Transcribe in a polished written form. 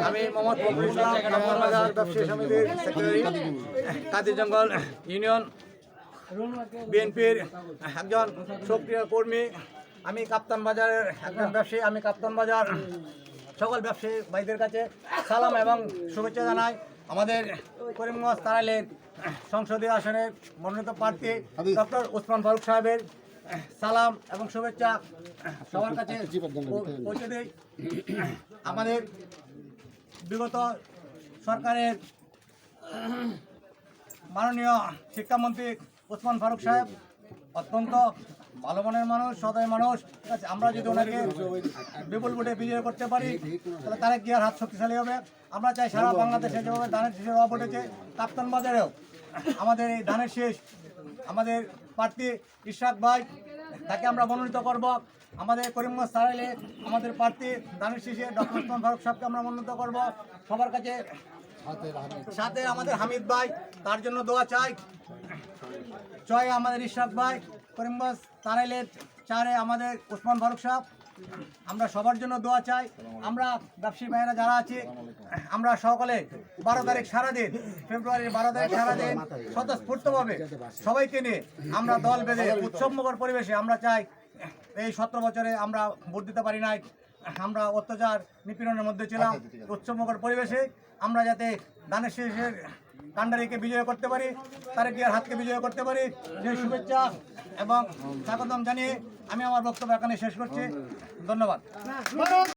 আমি মোহাম্মদ ফখরুল ইসলাম, কাপ্তান বাজার ব্যবসায়ী সমিতির সেক্রেটারি, কাদের জঙ্গল ইউনিয়ন বিএনপির একজন সক্রিয় কর্মী। আমি কাপ্তান বাজারের একজন ব্যবসায়ী। আমি কাপ্তান বাজার সকল ব্যবসায়ী ভাইদের কাছে সালাম এবং শুভেচ্ছা জানাই। আমাদের করিমগঞ্জ তারাইলের সংসদীয় আসনের মনোনীত প্রার্থী ডক্টর ওসমান ফারুক সাহেবের সালাম এবং শুভেচ্ছা সবার কাছে পৌঁছে দেই। আমাদের বিগত সরকারের মাননীয় শিক্ষামন্ত্রী ওসমান ফারুক সাহেব অত্যন্ত ভালো মনের মানুষ, সদয় মানুষ। ঠিক আছে, আমরা যদি ওনাকে বিপুল ভোটে বিজয় করতে পারি তাহলে তারা কি আর হাত শক্তিশালী হবে। আমরা চাই সারা বাংলাদেশে যেভাবে ধানের শীষের অভাব উঠেছে, কাপ্তান বাজারেও আমাদের এই ধানের শীষ আমাদের প্রার্থী ইশরাক ভাই, তাকে আমরা মনোনীত করব। আমাদের করিমগঞ্জ তারাইলে আমাদের প্রার্থী ধানের শীষে ডক্টর ওসমান ফারুক সাহেবকে আমরা মনোনীত করব সবার কাছে। সাথে আমাদের হামিদ ভাই, তার জন্য দোয়া চাই। ছয় আমাদের ইশরাক ভাই, করিমগঞ্জ তারাইলের চারে আমাদের ওসমান ফারুক সাহেব। আমরা সবার জন্য দোয়া চাই। আমরা ব্যবসায়ী ভাইয়েরা যারা আছি, আমরা সকলে 12 তারিখ সারাদিন, ফেব্রুয়ারির 12 তারিখ সারাদিন স্বতঃস্ফূর্তভাবে সবাইকে নিয়ে আমরা দল বেঁধে উৎসবমুখর পরিবেশে আমরা চাই এই 17 বছরে আমরা ভোট দিতে পারি নাই, আমরা অত্যাচার নিপীড়নের মধ্যে ছিলাম। উৎসবমুখর পরিবেশে আমরা যাতে ধানের শীষের কান্ডারিকে বিজয় করতে পারি, তারেক জিয়ার হাতকে বিজয় করতে পারি, সেই শুভেচ্ছা এবং স্বাগতম জানিয়ে আমি আমার বক্তব্য এখানে শেষ করছি। ধন্যবাদ।